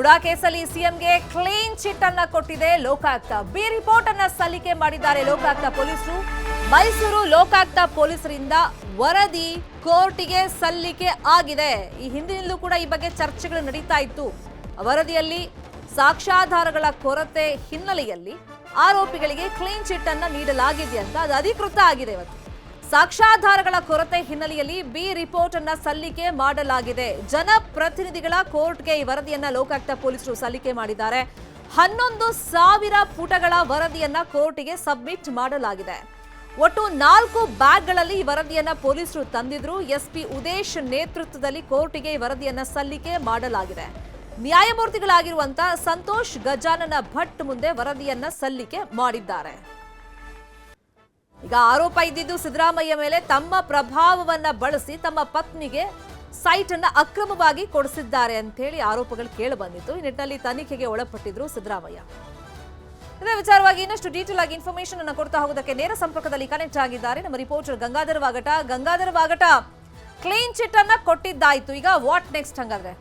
ಮುಡಾ ಕೇಸಲ್ಲಿ ಸಿಎಂಗೆ clean chit ಅನ್ನ ಕೊಟ್ಟಿದೆ ಲೋಕಾಯುಕ್ತ. ಬಿ ರಿಪೋರ್ಟ್ ಅನ್ನ ಸಲ್ಲಿಕೆ ಮಾಡಿದ್ದಾರೆ ಲೋಕಾಯುಕ್ತ ಪೊಲೀಸರು. ಮೈಸೂರು ಲೋಕಾಯುಕ್ತ ಪೊಲೀಸರಿಂದ ವರದಿ ಕೋರ್ಟಿಗೆ ಸಲ್ಲಿಕೆ ಆಗಿದೆ. ಈ ಹಿಂದಿನಿಂದಲೂ ಕೂಡ ಈ ಬಗ್ಗೆ ಚರ್ಚೆಗಳು ನಡೀತಾ ಇತ್ತು. ವರದಿಯಲ್ಲಿ ಸಾಕ್ಷ್ಯಾಧಾರಗಳ ಕೊರತೆ ಹಿನ್ನೆಲೆಯಲ್ಲಿ ಆರೋಪಿಗಳಿಗೆ ಕ್ಲೀನ್ ಚಿಟ್ ಅನ್ನ ನೀಡಲಾಗಿದೆ ಅಂತ ಅದು ಅಧಿಕೃತ ಆಗಿದೆ. ಇವತ್ತು ಸಾಕ್ಷ್ಯಾಧಾರಗಳ ಕೊರತೆ ಹಿನ್ನೆಲೆಯಲ್ಲಿ ಬಿ ರಿಪೋರ್ಟ್ ಅನ್ನ ಸಲ್ಲಿಕೆ ಮಾಡಲಾಗಿದೆ. ಜನಪ್ರತಿನಿಧಿಗಳ ಕೋರ್ಟ್ಗೆ ಈ ವರದಿಯನ್ನ ಲೋಕಾಯುಕ್ತ ಪೊಲೀಸರು ಸಲ್ಲಿಕೆ ಮಾಡಿದ್ದಾರೆ. 11,000 ಪುಟಗಳ ವರದಿಯನ್ನ ಕೋರ್ಟಿಗೆ ಸಬ್ಮಿಟ್ ಮಾಡಲಾಗಿದೆ. ಒಟ್ಟು 4 ಬ್ಯಾಗ್ಗಳಲ್ಲಿ ಈ ವರದಿಯನ್ನ ಪೊಲೀಸರು ತಂದಿದ್ರು. ಎಸ್ಪಿ ಉದೇಶ್ ನೇತೃತ್ವದಲ್ಲಿ ಕೋರ್ಟಿಗೆ ಈ ವರದಿಯನ್ನ ಸಲ್ಲಿಕೆ ಮಾಡಲಾಗಿದೆ. ನ್ಯಾಯಮೂರ್ತಿಗಳಾಗಿರುವಂತಹ ಸಂತೋಷ್ ಗಜಾನನ ಭಟ್ ಮುಂದೆ ವರದಿಯನ್ನ ಸಲ್ಲಿಕೆ ಮಾಡಿದ್ದಾರೆ. ಈಗ ಆರೋಪ ಇದ್ದಿದ್ದು ಸಿದ್ದರಾಮಯ್ಯ ಮೇಲೆ ತಮ್ಮ ಪ್ರಭಾವವನ್ನ ಬಳಸಿ ತಮ್ಮ ಪತ್ನಿಗೆ ಸೈಟ್ ಅನ್ನ ಅಕ್ರಮವಾಗಿ ಕೊಡಿಸಿದ್ದಾರೆ ಅಂತ ಹೇಳಿ ಆರೋಪಗಳು ಕೇಳಿ ಬಂದಿತ್ತು. ಈ ನಿಟ್ಟಿನಲ್ಲಿ ತನಿಖೆಗೆ ಒಳಪಟ್ಟಿದ್ರು ಸಿದ್ದರಾಮಯ್ಯ. ಇದೇ ವಿಚಾರವಾಗಿ ಇನ್ನಷ್ಟು ಡೀಟೇಲ್ ಆಗಿ ಇನ್ಫಾರ್ಮೇಶನ್ ಅನ್ನು ಕೊಡ್ತಾ ಹೋಗೋದಕ್ಕೆ ನೇರ ಸಂಪರ್ಕದಲ್ಲಿ ಕನೆಕ್ಟ್ ಆಗಿದ್ದಾರೆ ನಮ್ಮ ರಿಪೋರ್ಟರ್ ಗಂಗಾಧರ ವಾಗಟ. ಕ್ಲೀನ್ ಚಿಟ್ ಅನ್ನ ಕೊಟ್ಟಿದ್ದಾಯ್ತು, ಈಗ ವಾಟ್ ನೆಕ್ಸ್ಟ್ ಹಂಗಾದ್ರೆ?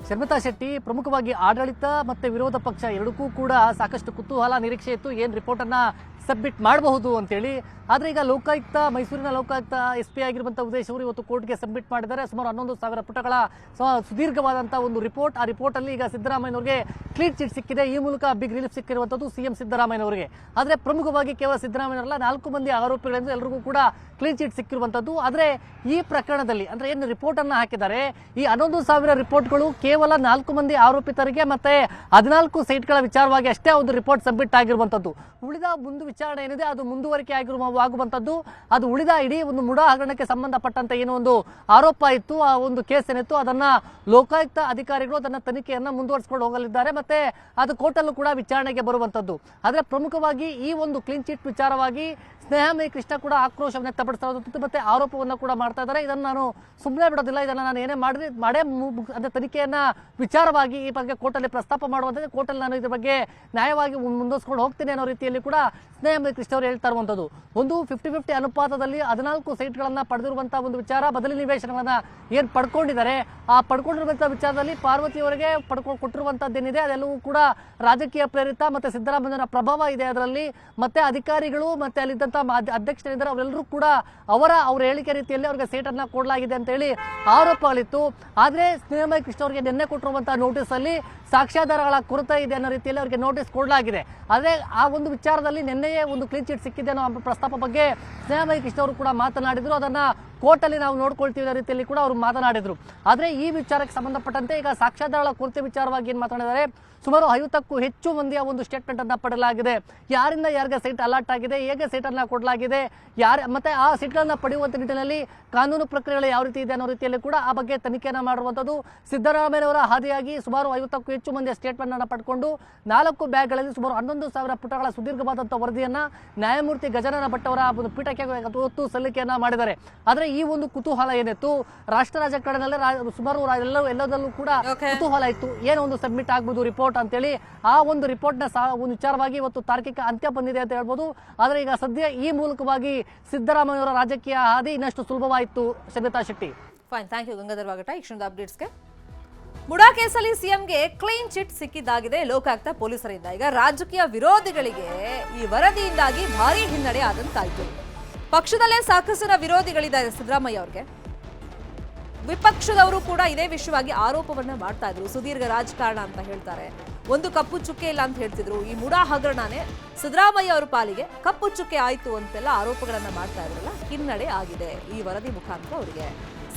ಶರ್ಮಿತಾ ಶೆಟ್ಟಿ, ಪ್ರಮುಖವಾಗಿ ಆಡಳಿತ ಮತ್ತೆ ವಿರೋಧ ಪಕ್ಷ ಎರಡಕ್ಕೂ ಕೂಡ ಸಾಕಷ್ಟು ಕುತೂಹಲ ನಿರೀಕ್ಷೆ ಇತ್ತು, ಏನ್ ರಿಪೋರ್ಟ್ ಅನ್ನ ಸಬ್ಮಿಟ್ ಮಾಡಬಹುದು ಅಂತೇಳಿ. ಆದರೆ ಈಗ ಲೋಕಾಯುಕ್ತ, ಮೈಸೂರಿನ ಲೋಕಾಯುಕ್ತ SP ಆಗಿರುವಂತಹ ಉದೇಶ್ ಅವರು ಇವತ್ತು ಕೋರ್ಟ್ಗೆ ಸಬ್ಮಿಟ್ ಮಾಡಿದ್ದಾರೆ. ಸುಮಾರು 11,000 ಪುಟಗಳ ಸುದೀರ್ಘವಾದಂತಹ ಒಂದು ರಿಪೋರ್ಟ್. ಆ ರಿಪೋರ್ಟ್ ಅಲ್ಲಿ ಈಗ ಸಿದ್ದರಾಮಯ್ಯನವರಿಗೆ ಕ್ಲೀನ್ ಚಿಟ್ ಸಿಕ್ಕಿದೆ. ಈ ಮೂಲಕ ಬಿಗ್ ರಿಲೀಫ್ ಸಿಕ್ಕಿರುವಂತದ್ದು ಸಿಎಂ ಸಿದ್ದರಾಮಯ್ಯನವರಿಗೆ. ಆದರೆ ಪ್ರಮುಖವಾಗಿ ಕೇವಲ ಸಿದ್ದರಾಮಯ್ಯನವರಲ್ಲ, 4 ಮಂದಿ ಆರೋಪಿಗಳಿಂದ ಎಲ್ಲರಿಗೂ ಕೂಡ ಕ್ಲೀನ್ ಚಿಟ್ ಸಿಕ್ಕಿರುವಂತದ್ದು. ಆದರೆ ಈ ಪ್ರಕರಣದಲ್ಲಿ ಅಂದ್ರೆ ಏನು ರಿಪೋರ್ಟ್ ಅನ್ನ ಹಾಕಿದ್ದಾರೆ, ಈ 11,000 ರಿಪೋರ್ಟ್ಗಳು ಕೇವಲ 4 ಮಂದಿ ಆರೋಪಿತರಿಗೆ ಮತ್ತೆ 14 ಸೈಟ್ಗಳ ವಿಚಾರವಾಗಿ ಅಷ್ಟೇ ಒಂದು ರಿಪೋರ್ಟ್ ಸಬ್ಮಿಟ್ ಆಗಿರುವಂತದ್ದು. ಉಳಿದ ಮುಂದೆ ವಿಚಾರಣೆ ಏನಿದೆ ಅದು ಮುಂದುವರಿಕೆ ಆಗುವಂತದ್ದು. ಅದು ಉಳಿದ ಇಡೀ ಒಂದು ಮುಡಾ ಹಗರಣಕ್ಕೆ ಸಂಬಂಧಪಟ್ಟಂತ ಏನೋ ಒಂದು ಆರೋಪ ಇತ್ತು, ಆ ಒಂದು ಕೇಸ್ ಏನಿತ್ತು ಅದನ್ನ ಲೋಕಾಯುಕ್ತ ಅಧಿಕಾರಿಗಳು ಅದನ್ನ ತನಿಖೆಯನ್ನ ಮುಂದುವರಿಸಿಕೊಂಡು ಹೋಗಲಿದ್ದಾರೆ. ಮತ್ತೆ ಅದು ಕೋರ್ಟಲ್ಲೂ ಕೂಡ ವಿಚಾರಣೆಗೆ ಬರುವಂತದ್ದು. ಆದ್ರೆ ಪ್ರಮುಖವಾಗಿ ಈ ಒಂದು ಕ್ಲೀನ್ ಚಿಟ್ ವಿಚಾರವಾಗಿ ಸ್ನೇಹಮಯಿ ಕೃಷ್ಣ ಕೂಡ ಆಕ್ರೋಶವನ್ನು ವ್ಯಕ್ತಪಡಿಸ್ತಾ ಇದ್ದು ಮತ್ತೆ ಆರೋಪವನ್ನ ಕೂಡ ಮಾಡ್ತಾ ಇದ್ದಾರೆ. ಇದನ್ನು ನಾನು ಸುಮ್ಮನೆ ಬಿಡೋದಿಲ್ಲ, ಇದನ್ನ ನಾನು ಏನೇ ಮಾಡೇ ಅಂದ್ರೆ ತನಿಖೆಯನ್ನ ವಿಚಾರವಾಗಿ ಈ ಬಗ್ಗೆ ಕೋರ್ಟಲ್ಲಿ ಪ್ರಸ್ತಾಪ ಮಾಡುವಂಥದ್ದು, ಕೋರ್ಟಲ್ಲಿ ನಾನು ಇದ್ರ ಬಗ್ಗೆ ನ್ಯಾಯವಾಗಿ ಮುಂದುವರಿಸಿಕೊಂಡು ಹೋಗ್ತೇನೆ ಅನ್ನೋ ರೀತಿಯಲ್ಲಿ ಕೂಡ ಸ್ನೇಹಮಯಿ ಕೃಷ್ಣ ಅವರು ಹೇಳ್ತಾ ಇರುವಂಥದ್ದು. ಒಂದು 50-50 ಅನುಪಾತದಲ್ಲಿ 14 ಸೈಟ್ಗಳನ್ನ ಪಡೆದಿರುವಂತಹ ಒಂದು ವಿಚಾರ, ಬದಲಿ ನಿವೇಶನಗಳನ್ನ ಏನ್ ಪಡ್ಕೊಂಡಿದ್ದಾರೆ, ಆ ಪಡ್ಕೊಂಡಿರುವಂತಹ ವಿಚಾರದಲ್ಲಿ ಪಾರ್ವತಿಯವರಿಗೆ ಕೊಟ್ಟಿರುವಂತದ್ದೇನಿದೆ ಅದೆಲ್ಲವೂ ಕೂಡ ರಾಜಕೀಯ ಪ್ರೇರಿತ ಮತ್ತೆ ಸಿದ್ದರಾಮಯ್ಯನ ಪ್ರಭಾವ ಇದೆ ಅದರಲ್ಲಿ. ಮತ್ತೆ ಅಧಿಕಾರಿಗಳು ಮತ್ತೆ ಅಲ್ಲಿದ್ದಂತ ಅಧ್ಯಕ್ಷರಿದ್ದಾರೆ ಅವರೆಲ್ಲರೂ ಕೂಡ ಅವರ ಹೇಳಿಕೆ ರೀತಿಯಲ್ಲಿ ಅವರಿಗೆ ಸೈಟ್ ಅನ್ನ ಕೊಡಲಾಗಿದೆ ಅಂತ ಹೇಳಿ ಆರೋಪಗಳಿತ್ತು. ಆದ್ರೆ ಸ್ನೇಹಮಯಿ ಕೃಷ್ಣ ಅವರಿಗೆ ನಿನ್ನೆ ಕೊಟ್ಟಿರುವಂತಹ ನೋಟಿಸ್ ಅಲ್ಲಿ ಸಾಕ್ಷ್ಯಾಧಾರಗಳ ಕೊರತೆ ಇದೆ ಅನ್ನೋ ರೀತಿಯಲ್ಲಿ ಅವರಿಗೆ ನೋಟಿಸ್ ಕೊಡಲಾಗಿದೆ. ಆದ್ರೆ ಆ ಒಂದು ವಿಚಾರದಲ್ಲಿ ನಿನ್ನೆಯೇ ಒಂದು ಕ್ಲೀನ್ ಚಿಟ್ ಸಿಕ್ಕಿದೆ ಅನ್ನೋ ಪ್ರಸ್ತಾಪ ಬಗ್ಗೆ ಸ್ನೇಹಮಯಿ ಕೃಷ್ಣ ಅವರು ಕೂಡ ಮಾತನಾಡಿದ್ರು. ಅದನ್ನ ಕೋರ್ಟಲ್ಲಿ ನಾವು ನೋಡ್ಕೊಳ್ತೀವಿ ಅನ್ನೋ ರೀತಿಯಲ್ಲಿ ಕೂಡ ಅವರು ಮಾತನಾಡಿದ್ರು. ಆದ್ರೆ ಈ ವಿಚಾರಕ್ಕೆ ಸಂಬಂಧಪಟ್ಟಂತೆ ಈಗ ಸಾಕ್ಷ್ಯಾಧಾರಗಳ ಕೊರತೆ ವಿಚಾರವಾಗಿ ಏನ್ ಮಾತನಾಡಿದ್ದಾರೆ, ಸುಮಾರು 50ಕ್ಕೂ ಹೆಚ್ಚು ಮಂದಿಯ ಒಂದು ಸ್ಟೇಟ್ಮೆಂಟ್ ಅನ್ನ ಪಡೆಯಲಾಗಿದೆ. ಯಾರಿಂದ ಯಾರಿಗೆ ಸೈಟ್ ಅಲಾಟ್ ಆಗಿದೆ, ಹೇಗೆ ಸೈಟ್ ಅನ್ನ ಕೊಡಲಾಗಿದೆ, ಮತ್ತೆ ಆ ಸೈಟ್ಗಳನ್ನ ಪಡೆಯುವಂತ ನಿಟ್ಟಿನಲ್ಲಿ ಕಾನೂನು ಪ್ರಕ್ರಿಯೆಗಳು ಯಾವ ರೀತಿ ಇದೆ ಅನ್ನೋ ರೀತಿಯಲ್ಲಿ ಕೂಡ ಆ ಬಗ್ಗೆ ತನಿಖೆಯನ್ನ ಮಾಡಿರುವಂತದ್ದು. ಸಿದ್ದರಾಮಯ್ಯನವರ ಹಾದಿಯಾಗಿ ಸುಮಾರು 50ಕ್ಕೂ ಹೆಚ್ಚು ಮಂದಿಯ ಸ್ಟೇಟ್ಮೆಂಟ್ ಅನ್ನ ಪಡ್ಕೊಂಡು 4 ಬ್ಯಾಗ್ಗಳಲ್ಲಿ ಸುಮಾರು 11,000 ಪುಟಗಳ ಸುದೀರ್ಘವಾದಂತಹ ವರದಿಯನ್ನ ನ್ಯಾಯಮೂರ್ತಿ ಗಜಾನನ ಭಟ್ ಅವರ ಒಂದು ಪೀಠಕ್ಕೆ ಹೊತ್ತು ಸಲ್ಲಿಕೆಯನ್ನ ಮಾಡಿದ್ದಾರೆ. ಆದ್ರೆ ಈ ಒಂದು ಕುತೂಹಲ ಏನಿತ್ತು, ರಾಷ್ಟ್ರ ರಾಜಕಾರಣದಲ್ಲೇ ಸುಮಾರು ಎಲ್ಲದಲ್ಲೂ ಕೂಡ ಕುತೂಹಲ ಇತ್ತು, ಏನೋ ಒಂದು ಸಬ್ಮಿಟ್ ಆಗ್ಬೋದು ರಿಪೋರ್ಟ್ ಅಂತೇಳಿ. ಆ ಒಂದು ರಿಪೋರ್ಟ್ ನ ಒಂದು ವಿಚಾರವಾಗಿ ಇವತ್ತು ತಾರ್ಕಿಕ ಅಂತ್ಯ ಬಂದಿದೆ ಅಂತ ಹೇಳ್ಬೋದು. ಆದ್ರೆ ಈಗ ಸದ್ಯ ಈ ಮೂಲಕವಾಗಿ ಸಿದ್ದರಾಮಯ್ಯವರ ರಾಜಕೀಯ ಹಾದಿ ಇನ್ನಷ್ಟು ಸುಲಭವಾಯಿತು. Sharmita Shetty. Fine, thank you Gangadhar ವಾಗಟ. ಈ ಕ್ಷಣದ ಅಪ್ಡೇಟ್ಸ್ಗೆ. ಮುಡಾ ಕೇಸಲ್ಲಿ ಸಿಎಂಗೆ ಕ್ಲೀನ್ ಚಿಟ್ ಸಿಕ್ಕಿದ್ದಾಗಿದೆ ಲೋಕಾಯುಕ್ತ ಪೊಲೀಸರಿಂದ. ಈಗ ರಾಜಕೀಯ ವಿರೋಧಿಗಳಿಗೆ ಈ ವರದಿಯಿಂದಾಗಿ ಭಾರಿ ಹಿನ್ನಡೆ ಆದಂತಾಯ್ತು. ಪಕ್ಷದಲ್ಲೇ ಸಾಕಷ್ಟು ವಿರೋಧಿಗಳಿದ್ದಾರೆ ಸಿದ್ದರಾಮಯ್ಯ ಅವ್ರಿಗೆ. ವಿಪಕ್ಷದವರು ಕೂಡ ಇದೇ ವಿಷಯವಾಗಿ ಆರೋಪವನ್ನ ಮಾಡ್ತಾ ಇದ್ರು. ಸುದೀರ್ಘ ರಾಜಕಾರಣ ಅಂತ ಹೇಳ್ತಾರೆ, ಒಂದು ಕಪ್ಪು ಚುಕ್ಕೆ ಇಲ್ಲ ಅಂತ ಹೇಳ್ತಿದ್ರು. ಈ ಮುಡಾ ಹಗರಣನೇ ಸಿದ್ದರಾಮಯ್ಯ ಅವರ ಪಾಲಿಗೆ ಕಪ್ಪು ಚುಕ್ಕೆ ಆಯ್ತು ಅಂತೆಲ್ಲ ಆರೋಪಗಳನ್ನ ಮಾಡ್ತಾ ಇದ್ರಲ್ಲ, ಹಿನ್ನಡೆ ಆಗಿದೆ ಈ ವರದಿ ಮುಖಾಂತರ. ಅವರಿಗೆ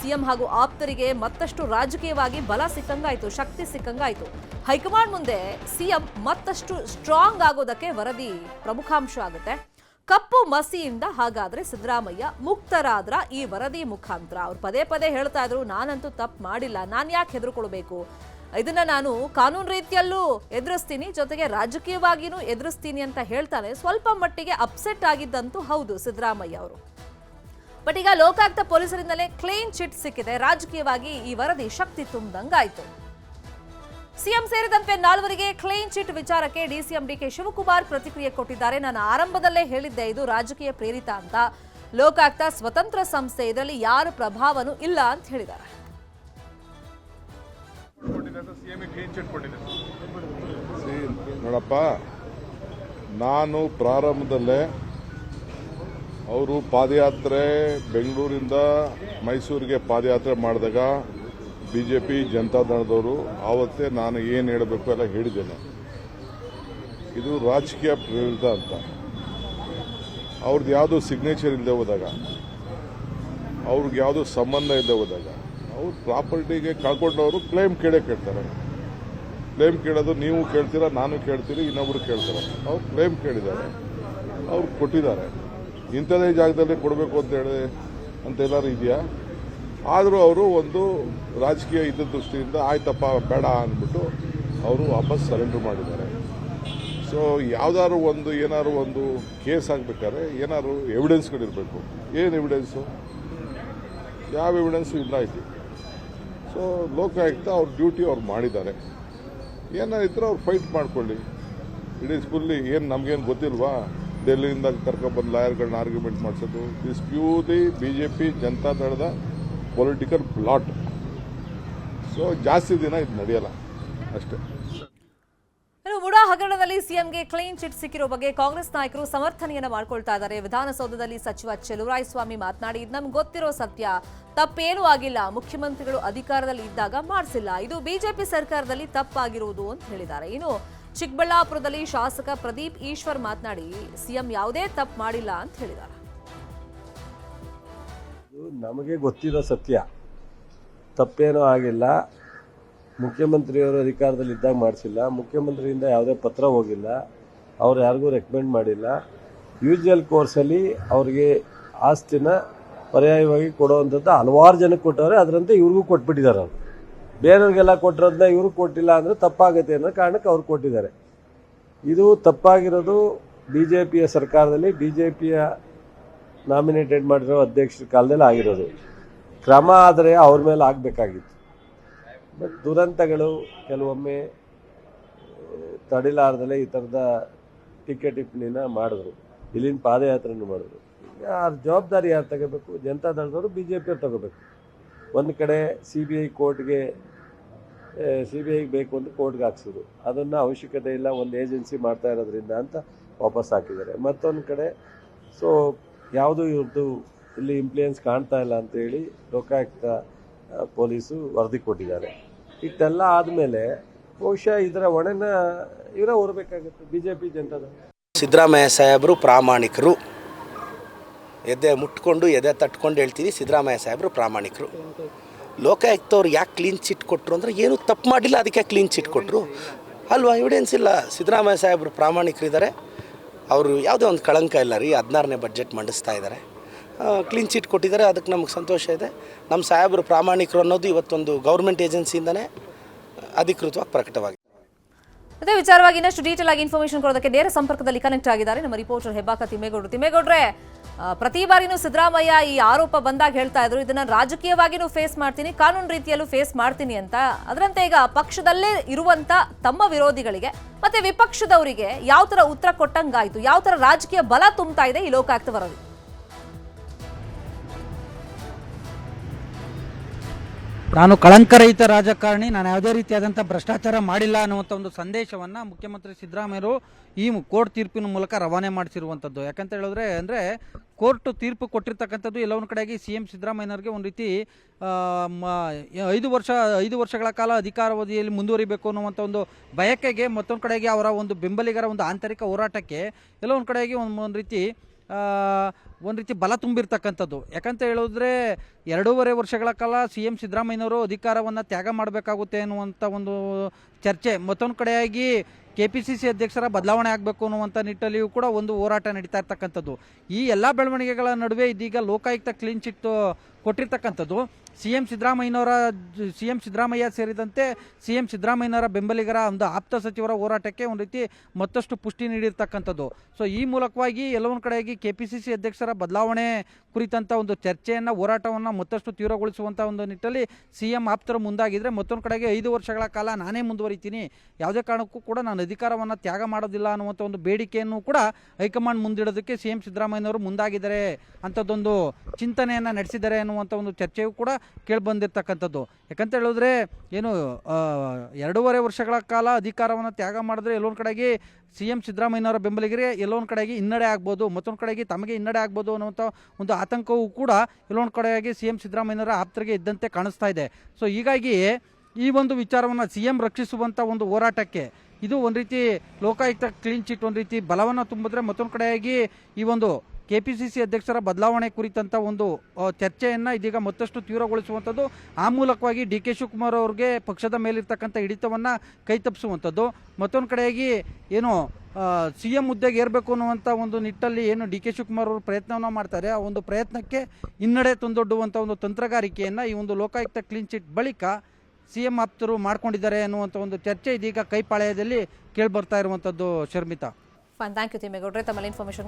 ಸಿಎಂ ಹಾಗೂ ಆಪ್ತರಿಗೆ ಮತ್ತಷ್ಟು ರಾಜಕೀಯವಾಗಿ ಬಲ ಸಿಕ್ಕಂಗಾಯ್ತು, ಶಕ್ತಿ ಸಿಕ್ಕಂಗಾಯ್ತು. ಹೈಕಮಾಂಡ್ ಮುಂದೆ ಸಿಎಂ ಮತ್ತಷ್ಟು ಸ್ಟ್ರಾಂಗ್ ಆಗೋದಕ್ಕೆ ವರದಿ ಪ್ರಮುಖಾಂಶ ಆಗುತ್ತೆ. ಕಪ್ಪು ಮಸಿಯಿಂದ ಹಾಗಾದ್ರೆ ಸಿದ್ದರಾಮಯ್ಯ ಮುಕ್ತರಾದ್ರ ಈ ವರದಿ ಮುಖಾಂತರ? ಅವ್ರು ಪದೇ ಪದೇ ಹೇಳ್ತಾ ಇದ್ರು, ನಾನಂತೂ ತಪ್ಪು ಮಾಡಿಲ್ಲ, ನಾನು ಯಾಕೆ ಹೆದರ್ಕೊಳ್ಬೇಕು, ಇದನ್ನ ನಾನು ಕಾನೂನು ರೀತಿಯಲ್ಲೂ ಎದುರಿಸ್ತೀನಿ, ಜೊತೆಗೆ ರಾಜಕೀಯವಾಗಿಯೂ ಎದುರಿಸ್ತೀನಿ ಅಂತ ಹೇಳ್ತಾನೆ. ಸ್ವಲ್ಪ ಮಟ್ಟಿಗೆ ಅಪ್ಸೆಟ್ ಆಗಿದ್ದಂತೂ ಹೌದು ಸಿದ್ದರಾಮಯ್ಯ ಅವರು. ಬಟ್ ಈಗ ಲೋಕಾಯುಕ್ತ ಪೊಲೀಸರಿಂದಲೇ ಕ್ಲೀನ್ ಚಿಟ್ ಸಿಕ್ಕಿದೆ. ರಾಜಕೀಯವಾಗಿ ಈ ವರದಿ ಶಕ್ತಿ ತುಂಬಿದಂಗಾಯ್ತು. ಸಿಎಂ ಸೇರಿದಂತೆ 4ವರಿಗೆ ಕ್ಲೀನ್ ಚಿಟ್ ವಿಚಾರಕ್ಕೆ ಡಿಸಿಎಂ ಡಿಕೆ ಶಿವಕುಮಾರ್ ಪ್ರತಿಕ್ರಿಯೆ ಕೊಟ್ಟಿದ್ದಾರೆ. ನಾನು ಆರಂಭದಲ್ಲೇ ಹೇಳಿದ್ದೆ ಇದು ರಾಜಕೀಯ ಪ್ರೇರಿತ ಅಂತ. ಲೋಕಾಯುಕ್ತ ಸ್ವತಂತ್ರ ಸಂಸ್ಥೆ, ಇದರಲ್ಲಿ ಯಾರ ಪ್ರಭಾವನೂ ಇಲ್ಲ ಅಂತ ಹೇಳಿದ್ದಾರೆ. ನೋಡಪ್ಪ, ನಾನು ಪ್ರಾರಂಭದಲ್ಲೇ ಅವರು ಪಾದಯಾತ್ರೆ ಬೆಂಗಳೂರಿಂದ ಮೈಸೂರಿಗೆ ಪಾದಯಾತ್ರೆ ಮಾಡಿದಾಗ BJP ಜನತಾದಳದವರು ಆವತ್ತೇ ನಾನು ಏನು ಹೇಳಬೇಕು ಎಲ್ಲ ಹೇಳಿದ್ದೇನೆ. ಇದು ರಾಜಕೀಯ ಪ್ರೇರಿತ ಅಂತ. ಅವ್ರದ್ದು ಯಾವುದೋ ಸಿಗ್ನೇಚರ್ ಇಲ್ಲದೆ ಹೋದಾಗ, ಅವ್ರಿಗೆ ಯಾವುದೋ ಸಂಬಂಧ ಇಲ್ಲದೆ ಹೋದಾಗ, ಅವ್ರ ಪ್ರಾಪರ್ಟಿಗೆ ಕಳ್ಕೊಂಡವರು ಕ್ಲೈಮ್ ಕೇಳ್ತಾರೆ. ಕ್ಲೈಮ್ ಕೇಳೋದು ನೀವು ಕೇಳ್ತೀರಾ, ನಾನು ಕೇಳ್ತೀರಿ, ಇನ್ನೊಬ್ರು ಕೇಳ್ತಾರೆ. ಅವ್ರು ಕ್ಲೈಮ್ ಕೇಳಿದ್ದಾರೆ, ಅವ್ರು ಕೊಟ್ಟಿದ್ದಾರೆ. ಇಂಥದೇ ಜಾಗದಲ್ಲಿ ಕೊಡಬೇಕು ಅಂತೆಲ್ಲರೂ ಇದೆಯಾ? ಆದರೂ ಅವರು ಒಂದು ರಾಜಕೀಯ ದೃಷ್ಟಿಯಿಂದ ಆಯ್ತಪ್ಪ ಬೇಡ ಅಂದ್ಬಿಟ್ಟು ಅವರು ವಾಪಸ್ ಸರೆಂಡರ್ ಮಾಡಿದ್ದಾರೆ. ಸೊ ಯಾವ್ದಾದ್ರು ಏನಾದ್ರು ಒಂದು ಕೇಸ್ ಆಗಬೇಕಾದ್ರೆ ಏನಾದ್ರು ಎವಿಡೆನ್ಸ್ಗಳಿರಬೇಕು. ಏನು ಎವಿಡೆನ್ಸು? ಯಾವ ಎವಿಡೆನ್ಸು ಇಲ್ಲ ಇಲ್ಲಿ. ಸೊ ಲೋಕಾಯುಕ್ತ ಅವ್ರ ಡ್ಯೂಟಿ ಅವ್ರು ಮಾಡಿದ್ದಾರೆ. ಏನಾದ್ರು ಅವ್ರು ಫೈಟ್ ಮಾಡ್ಕೊಳ್ಳಿ. ಇಟ್ ಈಸ್ ಫುಲ್ಲಿ ಏನು ನಮಗೇನು ಗೊತ್ತಿಲ್ವಾ? ಡೆಲ್ಲಿಯಿಂದ ಕರ್ಕೊಬಂದು ಲಾಯರ್ಗಳನ್ನ ಆರ್ಗ್ಯುಮೆಂಟ್ ಮಾಡಿಸೋದು. ದಿಸ್ ಪ್ಯೂರ್ಲಿ BJP ಜನತಾದಳದ ಪೊಲಿಟಿಕಲ್ ಪ್ಲಾಟ್. ಸೊ ಜಾಸ್ತಿ ದಿನ ಇದು ನಡೆಯಲ್ಲ ಅಷ್ಟೇ. ಮುಡಾ ಹಗರಣದಲ್ಲಿ ಸಿಎಂಗೆ ಕ್ಲೀನ್ ಚಿಟ್ ಸಿಕ್ಕಿರೋ ಬಗ್ಗೆ ಕಾಂಗ್ರೆಸ್ ನಾಯಕರು ಸಮರ್ಥನೆಯನ್ನ ಮಾಡ್ಕೊಳ್ತಾ ಇದ್ದಾರೆ. ವಿಧಾನಸೌಧದಲ್ಲಿ ಸಚಿವ ಚೆಲುವರಾಯಸ್ವಾಮಿ ಮಾತನಾಡಿ, ನಮ್ಗೆ ಗೊತ್ತಿರೋ ಸತ್ಯ, ತಪ್ಪೇನೂ ಆಗಿಲ್ಲ, ಮುಖ್ಯಮಂತ್ರಿಗಳು ಅಧಿಕಾರದಲ್ಲಿ ಇದ್ದಾಗ ಮಾಡಿಸಿಲ್ಲ, ಇದು ಬಿಜೆಪಿ ಸರ್ಕಾರದಲ್ಲಿ ತಪ್ಪಾಗಿರುವುದು ಅಂತ ಹೇಳಿದ್ದಾರೆ. ಇನ್ನು ಚಿಕ್ಕಬಳ್ಳಾಪುರದಲ್ಲಿ ಶಾಸಕ ಪ್ರದೀಪ್ ಈಶ್ವರ್ ಮಾತನಾಡಿ, ಸಿಎಂ ಯಾವುದೇ ತಪ್ಪು ಮಾಡಿಲ್ಲ ಅಂತ ಹೇಳಿದ್ದಾರೆ. ನಮಗೆ ಗೊತ್ತಿರೋ ಸತ್ಯ, ತಪ್ಪೇನೂ ಆಗಿಲ್ಲ, ಮುಖ್ಯಮಂತ್ರಿಯವರು ಅಧಿಕಾರದಲ್ಲಿ ಇದ್ದಾಗ ಮಾಡಿಸಿಲ್ಲ, ಮುಖ್ಯಮಂತ್ರಿಯಿಂದ ಯಾವುದೇ ಪತ್ರ ಹೋಗಿಲ್ಲ, ಅವ್ರು ಯಾರಿಗೂ ರೆಕಮೆಂಡ್ ಮಾಡಿಲ್ಲ. ಯೂಶುವಲ್ ಕೋರ್ಸಲ್ಲಿ ಅವ್ರಿಗೆ ಆಸ್ತಿನ ಪರ್ಯಾಯವಾಗಿ ಕೊಡುವಂಥದ್ದು ಹಲವಾರು ಜನಕ್ಕೆ ಕೊಟ್ಟವ್ರೆ. ಅದರಂತೆ ಇವ್ರಿಗೂ ಕೊಟ್ಬಿಟ್ಟಿದ್ದಾರೆ. ಅವರು ಬೇರೆಯವ್ರಿಗೆಲ್ಲ ಕೊಟ್ಟಿರೋದನ್ನ ಇವ್ರಿಗೆ ಕೊಟ್ಟಿಲ್ಲ ಅಂದರೆ ತಪ್ಪಾಗುತ್ತೆ ಅನ್ನೋ ಕಾರಣಕ್ಕೆ ಅವ್ರು ಕೊಟ್ಟಿದ್ದಾರೆ. ಇದು ತಪ್ಪಾಗಿರೋದು BJPಯ ಸರ್ಕಾರದಲ್ಲಿ, BJPಯ ನಾಮಿನೇಟೆಡ್ ಮಾಡಿರೋ ಅಧ್ಯಕ್ಷರ ಕಾಲದಲ್ಲಿ ಆಗಿರೋದು. ಕ್ರಮ ಆದರೆ ಅವ್ರ ಮೇಲೆ ಆಗಬೇಕಾಗಿತ್ತು. ಬಟ್ ದುರಂತಗಳು ಕೆಲವೊಮ್ಮೆ ತಡಿಲಾರ್ದಲೇ ಈ ಥರದ ಟೀಕೆ ಟಿಪ್ಪಣಿನ ಮಾಡಿದ್ರು. ಇಲ್ಲಿನ ಪಾದಯಾತ್ರೆನೂ ಮಾಡಿದ್ರು. ಆ ಜವಾಬ್ದಾರಿ ಯಾರು ತಗೋಬೇಕು? ಜನತಾದಳದವರು, BJPಯವ್ರು ತಗೋಬೇಕು. ಒಂದು ಕಡೆ CBI ಬೇಕು ಅಂತ ಕೋರ್ಟ್ಗೆ ಹಾಕ್ಸಿದ್ರು. ಅದನ್ನು ಅವಶ್ಯಕತೆ ಇಲ್ಲ, ಒಂದು ಏಜೆನ್ಸಿ ಮಾಡ್ತಾ ಇರೋದ್ರಿಂದ ಅಂತ ವಾಪಸ್ ಹಾಕಿದ್ದಾರೆ. ಮತ್ತೊಂದು ಕಡೆ ಯಾವುದೂ ಇವ್ರದ್ದು ಇಲ್ಲಿ ಇಂಪ್ಲೂಯೆನ್ಸ್ ಕಾಣ್ತಾ ಇಲ್ಲ ಅಂತೇಳಿ ಲೋಕಾಯುಕ್ತ ಪೊಲೀಸು ವರದಿ ಕೊಟ್ಟಿದ್ದಾರೆ. ಇಷ್ಟೆಲ್ಲ ಆದಮೇಲೆ ಬಹುಶಃ ಇದರ ಹೊಣೆನ ಇವರೇ ಹೊರಬೇಕಾಗುತ್ತೆ, BJP ಜನತಾದಳ. ಸಿದ್ದರಾಮಯ್ಯ ಸಾಹೇಬರು ಪ್ರಾಮಾಣಿಕರು. ಎದೆ ಮುಟ್ಕೊಂಡು ಎದೆ ತಟ್ಕೊಂಡು ಹೇಳ್ತೀನಿ, ಸಿದ್ದರಾಮಯ್ಯ ಸಾಹೇಬರು ಪ್ರಾಮಾಣಿಕರು. ಲೋಕಾಯುಕ್ತವ್ರು ಯಾಕೆ ಕ್ಲೀನ್ ಚಿಟ್ ಕೊಟ್ಟರು ಅಂದರೆ ಏನೂ ತಪ್ಪು ಮಾಡಿಲ್ಲ, ಅದಕ್ಕೆ ಕ್ಲೀನ್ ಚಿಟ್ ಕೊಟ್ಟರು ಅಲ್ವಾ? ಎವಿಡೆನ್ಸ್ ಇಲ್ಲ. ಸಿದ್ದರಾಮಯ್ಯ ಸಾಹೇಬರು ಪ್ರಾಮಾಣಿಕರಿದ್ದಾರೆ. ಅವರು ಯಾವುದೇ ಒಂದು ಕಳಂಕ ಇಲ್ಲ ರೀ. 16ನೇ ಬಡ್ಜೆಟ್ ಮಂಡಿಸ್ತಾ ಇದ್ದಾರೆ, ಕ್ಲೀನ್ ಚಿಟ್ ಕೊಟ್ಟಿದ್ದಾರೆ, ಅದಕ್ಕೆ ನಮಗೆ ಸಂತೋಷ ಇದೆ. ನಮ್ಮ ಸಾಹೇಬರು ಪ್ರಾಮಾಣಿಕರು ಅನ್ನೋದು ಇವತ್ತೊಂದು ಗೌರ್ಮೆಂಟ್ ಏಜೆನ್ಸಿಯಿಂದನೇ ಅಧಿಕೃತವಾಗಿ ಪ್ರಕಟವಾಗಿದೆ. ಅದೇ ವಿಚಾರವಾಗಿ ಇನ್ನಷ್ಟು ಡೀಟೇಲ್ ಆಗಿ ಇನ್ಫಾರ್ಮೇಷನ್ ಕೊಡೋದಕ್ಕೆ ನೇರ ಸಂಪರ್ಕದಲ್ಲಿ ಕನೆಕ್ಟ್ ಆಗಿದ್ದಾರೆ ನಮ್ಮ ರಿಪೋರ್ಟರ್ ಹೆಬ್ಬಾಕ ತಿಮ್ಮೇಗೌಡರು. ತಿಮ್ಮೇಗೌಡ್ರೆ, ಪ್ರತಿ ಬಾರಿನೂ ಸಿದ್ದರಾಮಯ್ಯ ಈ ಆರೋಪ ಬಂದಾಗ ಹೇಳ್ತಾ ಇದ್ರು, ಇದನ್ನ ರಾಜಕೀಯವಾಗಿನೂ ಫೇಸ್ ಮಾಡ್ತೀನಿ, ಕಾನೂನು ರೀತಿಯಲ್ಲೂ ಫೇಸ್ ಮಾಡ್ತೀನಿ ಅಂತ. ಅದರಂತೆ ಈಗ ಪಕ್ಷದಲ್ಲೇ ಇರುವಂತ ತಮ್ಮ ವಿರೋಧಿಗಳಿಗೆ ಮತ್ತೆ ವಿಪಕ್ಷದವರಿಗೆ ಯಾವ ತರ ಉತ್ತರ ಕೊಟ್ಟಂಗಾಯ್ತು? ಯಾವ ತರ ರಾಜಕೀಯ ಬಲ ತುಂಬ್ತಾ ಇದೆ ಈ ಲೋಕಾಯುಕ್ತ ವರದಿ? ನಾನು ಕಳಂಕರಹಿತ ರಾಜಕಾರಣಿ, ನಾನು ಯಾವುದೇ ರೀತಿಯಾದಂಥ ಭ್ರಷ್ಟಾಚಾರ ಮಾಡಿಲ್ಲ ಅನ್ನುವಂಥ ಒಂದು ಸಂದೇಶವನ್ನು ಮುಖ್ಯಮಂತ್ರಿ ಸಿದ್ದರಾಮಯ್ಯರು ಈ ಕೋರ್ಟ್ ತೀರ್ಪಿನ ಮೂಲಕ ರವಾನೆ ಮಾಡಿಸಿರುವಂಥದ್ದು. ಯಾಕಂತ ಹೇಳಿದ್ರೆ ಅಂದರೆ ಕೋರ್ಟ್ ತೀರ್ಪು ಕೊಟ್ಟಿರ್ತಕ್ಕಂಥದ್ದು ಎಲ್ಲ ಒಂದು ಕಡೆಗೆ CM ಸಿದ್ದರಾಮಯ್ಯನವ್ರಿಗೆ ಒಂದು ರೀತಿ 5 ವರ್ಷಗಳ ಕಾಲ ಅಧಿಕಾರಾವಧಿಯಲ್ಲಿ ಮುಂದುವರಿಬೇಕು ಅನ್ನುವಂಥ ಒಂದು ಬಯಕೆಗೆ, ಮತ್ತೊಂದು ಕಡೆಗೆ ಅವರ ಒಂದು ಬೆಂಬಲಿಗರ ಒಂದು ಆಂತರಿಕ ಹೋರಾಟಕ್ಕೆ ಎಲ್ಲ ಒಂದು ಕಡೆಗೆ ಒಂದು ರೀತಿ ಬಲ ತುಂಬಿರ್ತಕ್ಕಂಥದ್ದು. ಯಾಕಂತ ಹೇಳಿದ್ರೆ 2.5 ವರ್ಷಗಳ ಕಾಲ CM ಸಿದ್ದರಾಮಯ್ಯನವರು ಅಧಿಕಾರವನ್ನು ತ್ಯಾಗ ಮಾಡಬೇಕಾಗುತ್ತೆ ಅನ್ನುವಂಥ ಒಂದು ಚರ್ಚೆ, ಮತ್ತೊಂದು ಕಡೆಯಾಗಿ KPCC ಅಧ್ಯಕ್ಷರ ಬದಲಾವಣೆ ಆಗಬೇಕು ಅನ್ನುವಂಥ ನಿಟ್ಟಲ್ಲಿಯೂ ಕೂಡ ಒಂದು ಹೋರಾಟ ನಡೀತಾ ಇರ್ತಕ್ಕಂಥದ್ದು. ಈ ಎಲ್ಲ ಬೆಳವಣಿಗೆಗಳ ನಡುವೆ ಇದೀಗ ಲೋಕಾಯುಕ್ತ ಕ್ಲೀನ್ ಚಿಟ್ ಕೊಟ್ಟಿರ್ತಕ್ಕಂಥದ್ದು. ಸಿಎಂ ಸಿದ್ದರಾಮಯ್ಯ ಸೇರಿದಂತೆ ಸಿಎಂ ಸಿದ್ದರಾಮಯ್ಯನವರ ಬೆಂಬಲಿಗರ ಒಂದು ಆಪ್ತ ಸಚಿವರ ಹೋರಾಟಕ್ಕೆ ಒಂದು ರೀತಿ ಮತ್ತಷ್ಟು ಪುಷ್ಟಿ ನೀಡಿರ್ತಕ್ಕಂಥದ್ದು. ಸೊ ಈ ಮೂಲಕವಾಗಿ ಎಲ್ಲವೊಂದು ಕಡೆಯಾಗಿ ಕೆಪಿಸಿಸಿ ಅಧ್ಯಕ್ಷರ ಬದಲಾವಣೆ ಕುರಿತಂಥ ಒಂದು ಚರ್ಚೆಯನ್ನು, ಹೋರಾಟವನ್ನು ಮತ್ತಷ್ಟು ತೀವ್ರಗೊಳಿಸುವಂಥ ಒಂದು ನಿಟ್ಟಲ್ಲಿ ಸಿಎಂ ಆಪ್ತರು ಮುಂದಾಗಿದ್ದರೆ, ಮತ್ತೊಂದು ಕಡೆಗೆ 5 ವರ್ಷಗಳ ಕಾಲ ನಾನೇ ಮುಂದುವರಿತೀನಿ, ಯಾವುದೇ ಕಾರಣಕ್ಕೂ ಕೂಡ ನಾನು ಅಧಿಕಾರವನ್ನು ತ್ಯಾಗ ಮಾಡೋದಿಲ್ಲ ಅನ್ನುವಂಥ ಒಂದು ಬೇಡಿಕೆಯನ್ನು ಕೂಡ ಹೈಕಮಾಂಡ್ ಮುಂದಿಡೋದಕ್ಕೆ ಸಿಎಂ ಸಿದ್ದರಾಮಯ್ಯನವರು ಮುಂದಾಗಿದ್ದಾರೆ ಅಂಥದ್ದೊಂದು ಚಿಂತನೆಯನ್ನು ನಡೆಸಿದ್ದಾರೆ ಅನ್ನುವಂಥ ಒಂದು ಚರ್ಚೆಯೂ ಕೂಡ ಕೇಳಿಬಂದಿರ್ತಕ್ಕಂಥದ್ದು. ಯಾಕಂತ ಹೇಳಿದ್ರೆ ಏನು 2.5 ವರ್ಷಗಳ ಕಾಲ ಅಧಿಕಾರವನ್ನು ತ್ಯಾಗ ಮಾಡಿದ್ರೆ ಎಲ್ಲೊಂದು ಕಡೆಗೆ ಸಿಎಂ ಸಿದ್ದರಾಮಯ್ಯನವರ ಬೆಂಬಲಿಗರಿಗೆ ಎಲ್ಲೊಂದು ಕಡೆಗೆ ಹಿನ್ನಡೆ ಆಗ್ಬೋದು, ಮತ್ತೊಂದು ಕಡೆಗೆ ತಮಗೆ ಹಿನ್ನಡೆ ಆಗ್ಬೋದು ಅನ್ನುವಂಥ ಒಂದು ಆತಂಕವೂ ಕೂಡ ಎಲ್ಲೊಂದು ಕಡೆಯಾಗಿ ಸಿಎಂ ಸಿದ್ದರಾಮಯ್ಯನವರ ಆಪ್ತರಿಗೆ ಇದ್ದಂತೆ ಕಾಣಿಸ್ತಾ ಇದೆ. ಸೊ ಹೀಗಾಗಿ ಈ ಒಂದು ವಿಚಾರವನ್ನು ಸಿಎಂ ರಕ್ಷಿಸುವಂಥ ಒಂದು ಹೋರಾಟಕ್ಕೆ ಇದು ಒಂದು ರೀತಿ ಲೋಕಾಯುಕ್ತ ಕ್ಲೀನ್ ಚಿಟ್ ಒಂದು ರೀತಿ ಬಲವನ್ನು ತುಂಬಿದ್ರೆ, ಮತ್ತೊಂದು ಕಡೆಯಾಗಿ ಈ ಒಂದು ಕೆಪಿಸಿಸಿ ಅಧ್ಯಕ್ಷರ ಬದಲಾವಣೆ ಕುರಿತಂಥ ಒಂದು ಚರ್ಚೆಯನ್ನು ಇದೀಗ ಮತ್ತಷ್ಟು ತೀವ್ರಗೊಳಿಸುವಂಥದ್ದು, ಆ ಮೂಲಕವಾಗಿ ಡಿ ಕೆ ಶಿವಕುಮಾರ್ ಅವ್ರಿಗೆ ಪಕ್ಷದ ಮೇಲಿರ್ತಕ್ಕಂಥ ಹಿಡಿತವನ್ನು ಕೈತಪ್ಪಿಸುವಂಥದ್ದು, ಮತ್ತೊಂದು ಕಡೆಯಾಗಿ ಏನು ಸಿಎಂ ಹುದ್ದೆಗೆ ಏರಬೇಕು ಅನ್ನುವಂಥ ಒಂದು ನಿಟ್ಟಲ್ಲಿ ಏನು ಡಿ ಕೆ ಶಿವಕುಮಾರ್ ಅವರು ಪ್ರಯತ್ನವನ್ನು ಮಾಡ್ತಾರೆ, ಆ ಒಂದು ಪ್ರಯತ್ನಕ್ಕೆ ಹಿನ್ನಡೆ ತಂದೊಡ್ಡುವಂಥ ಒಂದು ತಂತ್ರಗಾರಿಕೆಯನ್ನು ಈ ಒಂದು ಲೋಕಾಯುಕ್ತ ಕ್ಲೀನ್ ಚಿಟ್ ಬಳಿಕ ಸಿಎಂ ಆಪ್ತರು ಮಾಡ್ಕೊಂಡಿದ್ದಾರೆ ಅನ್ನುವಂಥ ಒಂದು ಚರ್ಚೆ ಇದೀಗ ಕೈಪಾಳ್ಯದಲ್ಲಿ ಕೇಳಿಬರ್ತಾ ಇರುವಂಥದ್ದು. ಶರ್ಮಿತಾ, ಫೈನ್, ಥ್ಯಾಂಕ್ ಯು ತಿಮ್ಮೇಗೌಡ್ರೆ ತಮ್ಮ ಇನ್ಫಾರ್ಮೇಷನ್